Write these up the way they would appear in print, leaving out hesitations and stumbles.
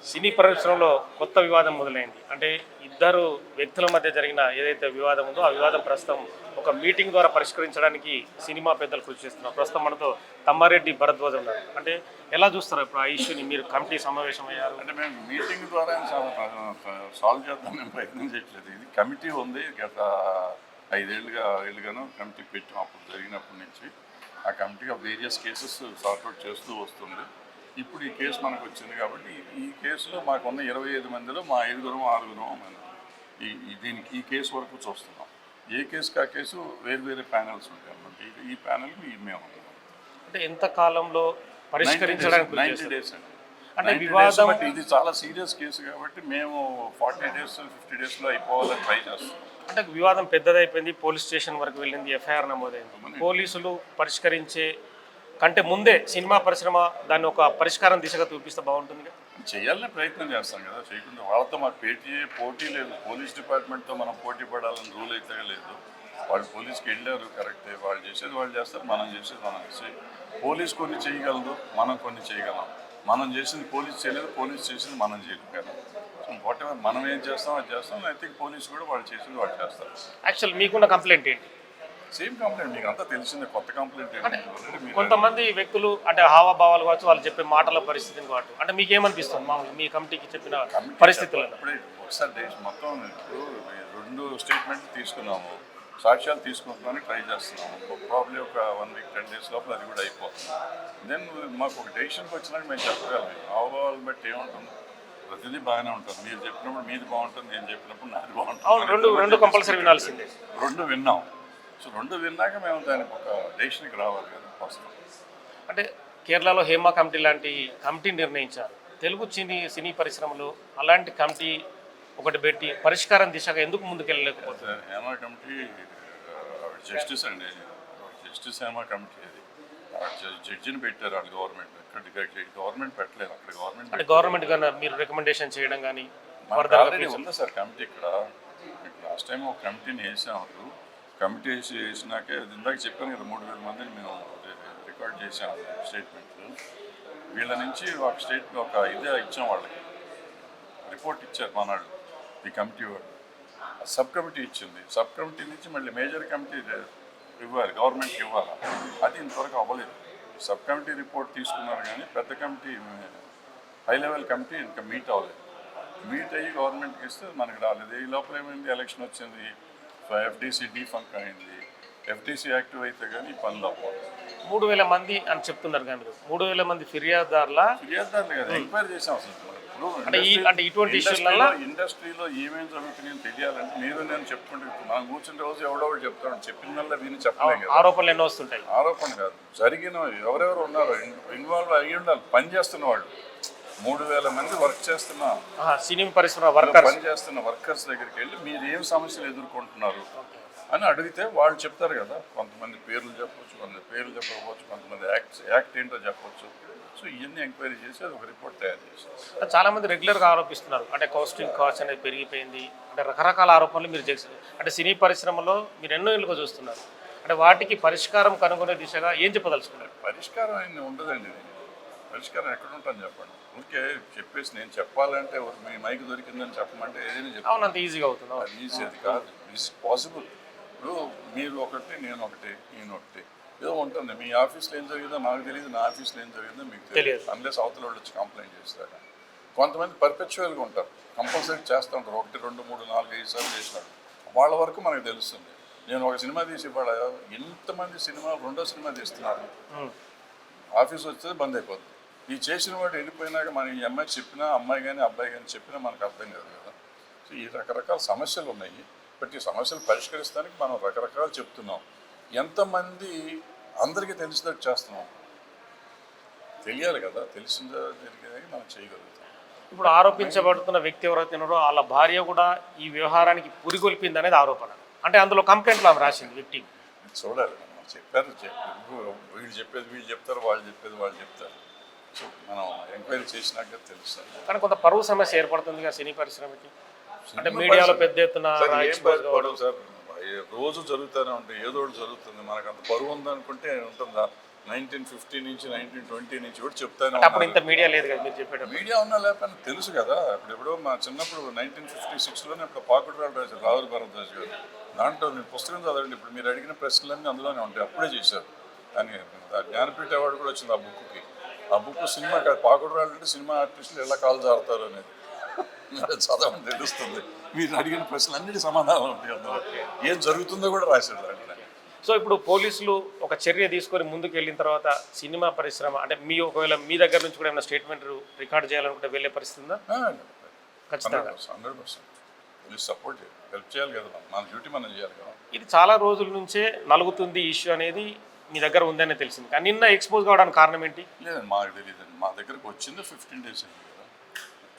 సినీ పరిశ్రమలో కొత్త వివాదం మొదలైంది. అంటే ఇద్దరు వ్యక్తుల మధ్య జరిగిన ఏదైతే వివాదం ఉందో ఆ వివాదం ప్రస్తుతం ఒక మీటింగ్ ద్వారా పరిష్కరించడానికి సినిమా పెద్దలు కృషి చేస్తున్నారు. ప్రస్తుతం మనతో తమ్మారెడ్డి భరద్వాజ్ ఉన్నారు. అంటే ఎలా చూస్తారు ఇప్పుడు ఆ ఇష్యూని? మీరు కమిటీ సమావేశం అయ్యారు. అంటే మేము మీటింగ్ ద్వారా సాల్వ్ చేద్దాం మేము ప్రయత్నం చేయట్లేదు. ఇది కమిటీ ఉంది. గత 5 ఏళ్ళుగానో కమిటీ పెట్టాం. అప్పుడు జరిగినప్పటి నుంచి ఆ కమిటీ వేరియస్ కేసెస్ సార్ట్అవుట్ చేస్తూ వస్తుంది. ఇప్పుడు ఈ కేసు మనకు వచ్చింది కాబట్టి ఈ కేసులో మాకున్న 25 మందిలో మా 5-6 దీనికి ఈ కేసు వరకు చూస్తున్నాం. ఏ కేసుకి ఆ కేసు వేరు ప్యానెల్స్ ఉంటాయి అన్నమాట. ఈ ప్యానెల్ మేము అంటే ఎంత కాలంలో పరిష్కరించడానికి 90 days అండి. అంటే వివాదం బట్ ఇది చాలా సీరియస్ కేసు కాబట్టి మేము 40 days 50 daysలో అయిపోవాలని ట్రై చేస్తున్నాం. అంటే వివాదం పెద్దదైపోయింది, పోలీస్ స్టేషన్ వరకు వెళ్ళింది, ఎఫ్ఐఆర్ నమోదైంది. పోలీసులు పరిష్కరించే కంటే ముందే సినిమా పరిశ్రమ దాన్ని ఒక పరిష్కారం దిశగా చూపిస్తే బాగుంటుంది. చేయాలని ప్రయత్నం చేస్తాం కదా, చేయకుండా వాళ్ళతో మాకు పోటీ లేదు. పోలీస్ డిపార్ట్మెంట్తో మనం పోటీ పడాలని రూల్ అయితే లేదు. వాళ్ళు పోలీస్కి వెళ్ళారు కరెక్టే, వాళ్ళు చేసేది వాళ్ళు చేస్తారు, మనం చేసేది మనం చేసేది. పోలీస్ కొన్ని చేయగలదు, మనం కొన్ని చేయగలం. మనం చేసింది పోలీస్ చేయలేదు, పోలీస్ చేసింది మనం చేయలేదు కదా. సో వాట్ ఎవర్ మనం ఏం చేస్తాం అది చేస్తాం. ఐ థింక్ పోలీస్ కూడా వాళ్ళు చేసింది వాళ్ళు చేస్తారు. యాక్చువల్ మీకున్న కంప్లైంట్ ఏంటి? సేమ్ కంప్లైంట్, మీకు అంతా తెలిసిందే. కొత్త కంప్లైంట్ ఏంటి? కొంతమంది వ్యక్తులు అంటే హావభావాలు కావచ్చు, వాళ్ళు చెప్పే మాటల పరిస్థితిని కావచ్చు, అంటే మీకు ఏమనిపిస్తుంది మామూలు మీ కమిటీకి చెప్పిన పరిస్థితులలో? అప్పుడే ఒకసారి మొత్తం ఇప్పుడు 2 స్టేట్మెంట్లు తీసుకున్నాము, సాక్ష్యాలు తీసుకుంటున్నామని ట్రై చేస్తున్నాము. ప్రాబ్లీ ఒక 1 week 10 days లోపల అది కూడా అయిపోతుంది. దెన్ మాకు ఒక డెసిషన్కి వచ్చినాక మేము చెప్పగలం. హావభావాలను బట్టి ఏముంటుంది, ప్రతిదీ బాగానే ఉంటుంది. మీరు చెప్పినప్పుడు మీది బాగుంటుంది, నేను చెప్పినప్పుడు నాది బాగుంటుంది. రెండు కంపల్సరీ వినాల్సిందే. 2 విన్నాం. సో 2 విన్నాక మేము దానికి ఒక డెసిషన్కి రావాలి కదా వస్తాం. అంటే కేరళలో హేమా కమిటీ లాంటి కమిటీ నిర్ణయించారు. తెలుగు సినీ పరిశ్రమలో అలాంటి కమిటీ ఒకటి పెట్టి పరిష్కారం దిశగా ఎందుకు ముందుకెళ్ళలేకపోతుంది? హేమా కమిటీ జస్టిస్ అండి, జస్టిస్ హేమా కమిటీ అది. జడ్జిని పెట్టారు వాళ్ళు గవర్నమెంట్. ఇక్కడ గవర్నమెంట్ పెట్టలేదు, అక్కడ గవర్నమెంట్. అంటే గవర్నమెంట్ కన్నా మీరు రికమెండేషన్ చేయడం కానీ ఆల్రెడీ ఉంది సార్ కమిటీ ఇక్కడ. లాస్ట్ టైం ఒక కమిటీని వేసాము. కమిటీ వేసినాకే ఇందాక చెప్పాను కదా, 3000 మందిని మేము రికార్డ్ చేసాము స్టేట్మెంట్లు. వీళ్ళ నుంచి ఒక ఇదే ఇచ్చాం, వాళ్ళకి రిపోర్ట్ ఇచ్చారు మనాళ్ళు ఈ కమిటీ వాళ్ళు. సబ్ కమిటీ ఇచ్చింది. సబ్ కమిటీ నుంచి మళ్ళీ మేజర్ కమిటీ ఇవ్వాలి, గవర్నమెంట్కి ఇవ్వాలి. అది ఇంతవరకు అవ్వలేదు. సబ్ కమిటీ రిపోర్ట్ తీసుకున్నారు కానీ పెద్ద కమిటీ, హై లెవెల్ కమిటీ ఇంకా మీట్ అవ్వలేదు. మీట్ అయ్యి గవర్నమెంట్కి ఇస్తే మనకి రాలేదు. ఈ లోపల ఏమైంది, ఎలక్షన్ వచ్చింది, ఎఫ్డీసీ డీఫంక్ అయింది. ఎఫ్డీసీ యాక్టివ్ అయితే కానీ ఈ పనులు అవ్వదు. 3000 మంది అని చెప్తున్నారు కానీ 3000 మంది ఫిర్యాదుదారులు కదా ఎంక్వైరీ చేసాం అసలు. అంటే ఇటువంటి ఇండస్ట్రీలో ఏమేమి జరుగుతున్నాయని తెలియాలంటే మీరు నేను చెప్పుకుంటే మనం కూర్చుంటే రోజు ఎవడో చెప్తాడు, చెప్పిన విని చెప్పలేం కదా. ఆరోపణలు ఎన్నో వస్తుంటాయి. ఆరోపణ కాదు, జరిగిన ఎవరెవరు ఉన్నారో ఇన్వాల్వ్ అయ్యి ఉండాలి. పని చేస్తున్న వాళ్ళు 3000 మంది వర్క్ చేస్తున్న సినీ పరిశ్రమ పని చేస్తున్న వర్కర్స్ దగ్గరికి వెళ్ళి మీరు ఏం సమస్యలు ఎదుర్కొంటున్నారు అని అడిగితే వాళ్ళు చెప్తారు కదా. కొంతమంది పేర్లు చెప్పవచ్చు, కొంతమంది పేర్లు చెప్పకపోవచ్చు, కొంతమంది యాక్ట్ ఏంటో చెప్పవచ్చు. సో ఇవన్నీ ఎంక్వైరీ చేసి అది ఒక రిపోర్ట్ తయారు చేస్తారు. చాలా మంది రెగ్యులర్గా ఆరోపిస్తున్నారు, అంటే కాస్టింగ్ కాస్ట్ అనేది పెరిగిపోయింది, అంటే రకరకాల ఆరోపణలు మీరు చేస్తారు. అంటే సినీ పరిశ్రమలో మీరు ఎన్నో ఏళ్ళుగా చూస్తున్నారు. అంటే వాటికి పరిష్కారం కనుగొనే దిశగా ఏం చెప్పదలుచుకున్నారు? పరిష్కారం అయింది ఉండదండి. పరిష్కారం ఎక్కడ ఉంటాను చెప్పండి. ఊరికే చెప్పేసి నేను చెప్పాలంటే మీ మైక్ దొరికిందని చెప్పమంటే ఏదైనా చెప్పాలి. అంత ఈజీగా అవుతుంది? అది ఈజీ కాదు, ఇట్స్ పాసిబుల్. ఇప్పుడు మీరు ఒకటి, నేను ఒకటి, నేను ఒకటి, ఏదో ఉంటుంది. మీ ఆఫీస్లో ఏం జరిగిందో నాకు తెలియదు, నా ఆఫీస్లో ఏం జరిగిందో మీకు తెలియదు. అన్లెస్ అవతల వాళ్ళు వచ్చి కంప్లైంట్ చేస్తారు. కొంతమంది పర్పెచువల్గా ఉంటారు, కంపల్సరీ చేస్తూ ఉంటారు. 1, 2, 3, 4, 5 సార్లు చేసినారు. వాళ్ళ వరకు మనకు తెలుస్తుంది. నేను ఒక సినిమా తీసి ఇవాళ ఎంతమంది రెండో సినిమా తీస్తున్నారు, ఆఫీస్ వచ్చేది బంద్ అయిపోతుంది. ఈ చేసిన వాడు వెళ్ళిపోయినాక మన ఈ అమ్మాయి చెప్పినా, అమ్మాయి కానీ అబ్బాయి కానీ చెప్పినా మనకు అర్థం కాదు కదా. సో ఈ రకరకాల సమస్యలు ఉన్నాయి. బట్ ఈ సమస్యలు పరిష్కరిస్తానికి మనం రకరకాలు చెప్తున్నాం. ఎంతమంది అందరికీ తెలిసినట్టు చేస్తున్నాం, తెలియాలి కదా. తెలిసిందో జరిగేది మనం చేయగలుగుతాం. ఇప్పుడు ఆరోపించబడుతున్న వ్యక్తి ఎవరైతే ఉన్నారో వాళ్ళ భార్య కూడా ఈ వ్యవహారానికి పురిగొల్పింది అనేది ఆరోపణ. అంటే అందులో కంప్లైంట్లో ఆమె రాసింది వ్యక్తి. చూడాలి, మనం చెప్పారు వీళ్ళు చెప్పేది వీళ్ళు చెప్తారు, వాళ్ళు చెప్పేది వాళ్ళు చెప్తారు. సో మనం ఎంక్వైరీ చేసినాక తెలుస్తుంది. కానీ కొంత పరువు సమస్య ఏర్పడుతుంది కదా సినీ పరిశ్రమకి. అంటే మీడియాలో పెద్ద ఎత్తున సార్ రోజు జరుగుతూనే ఉంటాయి, ఏదో ఒకటి జరుగుతుంది. మనకు అంత పరువు ఉందనుకుంటే ఉంటుందా? 1950 నుంచి 1920 నుంచి కూడా చెప్తాను. అప్పుడు ఇంత మీడియా లేదు కదా మీరు చెప్పేటప్పుడు. మీడియా ఉన్నా లేకపోయినా తెలుసు కదా. ఇప్పుడు మా చిన్నప్పుడు 1956లోనే ఇప్పుడు పాకుడురాళ్ళు రాశారు రావుల భరద్వాజ్ గారు. దాంట్లో మీరు పుస్తకం చదవండి, ఇప్పుడు మీరు అడిగిన ప్రశ్నలన్నీ అందులోనే ఉంటాయి. అప్పుడే చేశారు. కానీ జ్ఞానపీఠ అవార్డు కూడా వచ్చింది ఆ బుక్కి. ఆ బుక్ సినిమా కాదు, పాకుడురాళ్ళు అంటే సినిమా ఆర్టిస్టులు ఎలా కాలు జారుతారు అనేది చదవని తెలుస్తుంది. మీరు అడిగిన ప్రశ్నలన్నిటి సమాధానం ఉంటాయి అందులో. ఏం జరుగుతుందో కూడా రాశాడు దాంట్లో. సో ఇప్పుడు పోలీసులు ఒక చర్య తీసుకొని ముందుకు వెళ్ళిన తర్వాత సినిమా పరిశ్రమ అంటే మీ ఒకవేళ మీ దగ్గర నుంచి కూడా ఏమైనా స్టేట్మెంట్ రికార్డ్ చేయాలనుకుంటే వెళ్ళే పరిస్థితి ఉందా? ఖచ్చితంగా 100% పోలీస్ సపోర్ట్ హెల్ప్ చేయాలి కదా, మన డ్యూటీ మనం చేయాలి కదా. ఇది చాలా రోజుల నుంచే నలుగుతుంది ఇష్యూ అనేది మీ దగ్గర ఉందనే తెలిసింది, కానీ నిన్న ఎక్స్పోజ్ కావడానికి కారణం ఏంటి? లేదండి, మాకు తెలియదండి. మా దగ్గరకు వచ్చింది 15 days అయింది కదా,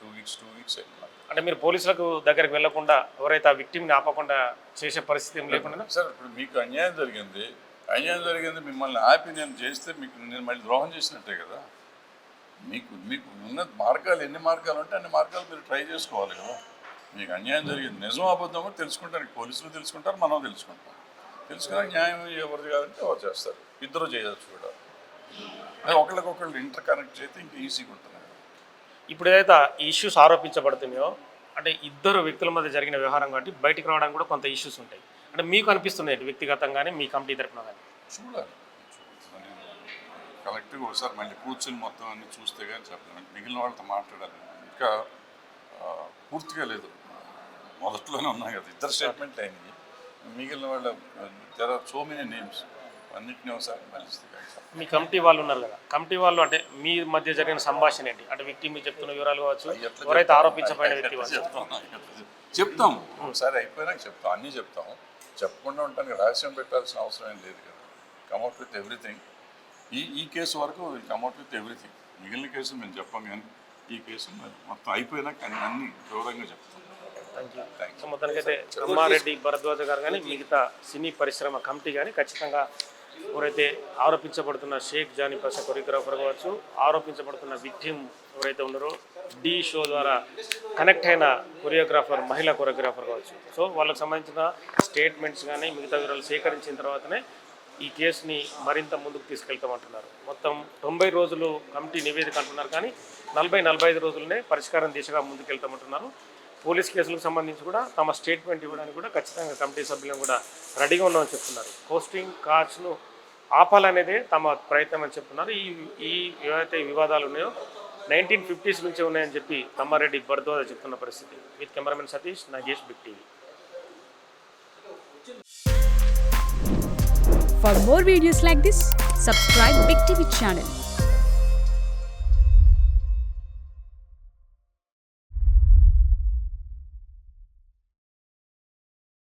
2 weeks అయింది. అంటే మీరు పోలీసులకు దగ్గరికి వెళ్లకుండా ఎవరైతే ఆ విక్టిమ్ని ఆపకుండా చేసే పరిస్థితి ఏం లేకుండా? సార్ ఇప్పుడు మీకు అన్యాయం జరిగింది మిమ్మల్ని ఆపి నేను చేస్తే మీకు నేను మళ్ళీ ద్రోహం చేసినట్టే కదా. మీకు ఉన్న మార్గాలు ఎన్ని మార్గాలు ఉంటే అన్ని మార్గాలు మీరు ట్రై చేసుకోవాలి కదా. మీకు అన్యాయం జరిగింది, నిజం అబద్ధం కూడా తెలుసుకుంటారు. పోలీసులు తెలుసుకుంటారు, మనం తెలుసుకుంటాం. తెలుసుకుని న్యాయం ఎవరిది కాదంటే ఎవరు చేస్తారు. ఇద్దరు చేయొచ్చు కూడా. ఒకళ్ళకొకళ్ళు ఇంటర్ కనెక్ట్ చేస్తే ఇంకా ఈజీగా ఉంటుంది. ఇప్పుడు ఏదైతే ఈ ఇష్యూస్ ఆరోపించబడుతున్నాయో అంటే ఇద్దరు వ్యక్తుల మధ్య జరిగిన వ్యవహారం కాబట్టి బయటికి రావడానికి కూడా కొంత ఇష్యూస్ ఉంటాయి. అంటే మీకు అనిపిస్తుంది వ్యక్తిగతంగానే మీ కమిటీ తరఫున కానీ చూడాలి, కలెక్ట్గా ఒకసారి మళ్ళీ కూర్చొని మొత్తం అన్ని చూస్తే కానీ చెప్పలేము. మిగిలిన వాళ్ళతో మాట్లాడాలి, ఇంకా పూర్తిగా లేదు. మొదట్లోనే ఉన్నాయి కదా, ఇద్దరు స్టేట్మెంట్లు అయినాయి. మిగిలిన వాళ్ళ there are so many names, అన్నింటినీ ఒకసారి మళ్ళీ. మీ కమిటీ వాళ్ళు ఉన్నారు కదా, కమిటీ వాళ్ళు అంటే మీ మధ్య జరిగిన సంభాషణ ఏంటి? అంటే వ్యక్తి మీరు చెప్తున్న వివరాలు కావచ్చు, ఎవరైతే ఆరోపించబడిన వ్యక్తి చెప్తాం ఒకసారి అయిపోయినాక చెప్తాం, అన్నీ చెప్తాము. చెప్పకుండా ఉండడానికి రహస్యం పెట్టాల్సిన అవసరం ఏం లేదు కదా. కమ్అట్ విత్ ఎవ్రీథింగ్. ఈ కేసు వరకు కమ్అట్ విత్ ఎవ్రీథింగ్. మిగిలిన కేసులు మేము చెప్పాం, కానీ ఈ కేసు మొత్తం అయిపోయినాక అన్ని వివరంగా చెప్తాం. సో మొత్తానికైతే తమ్మారెడ్డి భరద్వాజ గారు కానీ మిగతా సినీ పరిశ్రమ కమిటీ కానీ ఖచ్చితంగా ఎవరైతే ఆరోపించబడుతున్న షేక్ జానీ పాషా కొరియోగ్రాఫర్ కావచ్చు, ఆరోపించబడుతున్న విక్టిమ్ ఎవరైతే ఉన్నారో డి షో ద్వారా కనెక్ట్ అయిన కొరియోగ్రాఫర్ మహిళా కొరియోగ్రాఫర్ కావచ్చు, సో వాళ్ళకి సంబంధించిన స్టేట్మెంట్స్ కానీ మిగతా వివరాలు సేకరించిన తర్వాతనే ఈ కేసుని మరింత ముందుకు తీసుకెళ్తామంటున్నారు. మొత్తం 90 రోజులు కమిటీ నివేదిక అంటున్నారు, కానీ 40-45 రోజులనే పరిష్కారం దిశగా ముందుకెళ్తామంటున్నారు. పోలీస్ కేసులకు సంబంధించి కూడా తమ స్టేట్మెంట్ ఇవ్వడానికి కూడా ఖచ్చితంగా కమిటీ సభ్యులను కూడా రెడీగా ఉన్నామని చెప్తున్నారు. పోస్టింగ్ కార్డ్స్ను ఆపాలనేదే తమ ప్రయత్నం అని చెప్తున్నారు. ఈ ఏవైతే వివాదాలు ఉన్నాయో 1950s నుంచే ఉన్నాయని చెప్పి తమ్మారెడ్డి భరద్వాజ చెప్తున్న పరిస్థితి. With cameraman Satish, Nagesh, Big TV. For more videos like this, subscribe Big TV channel.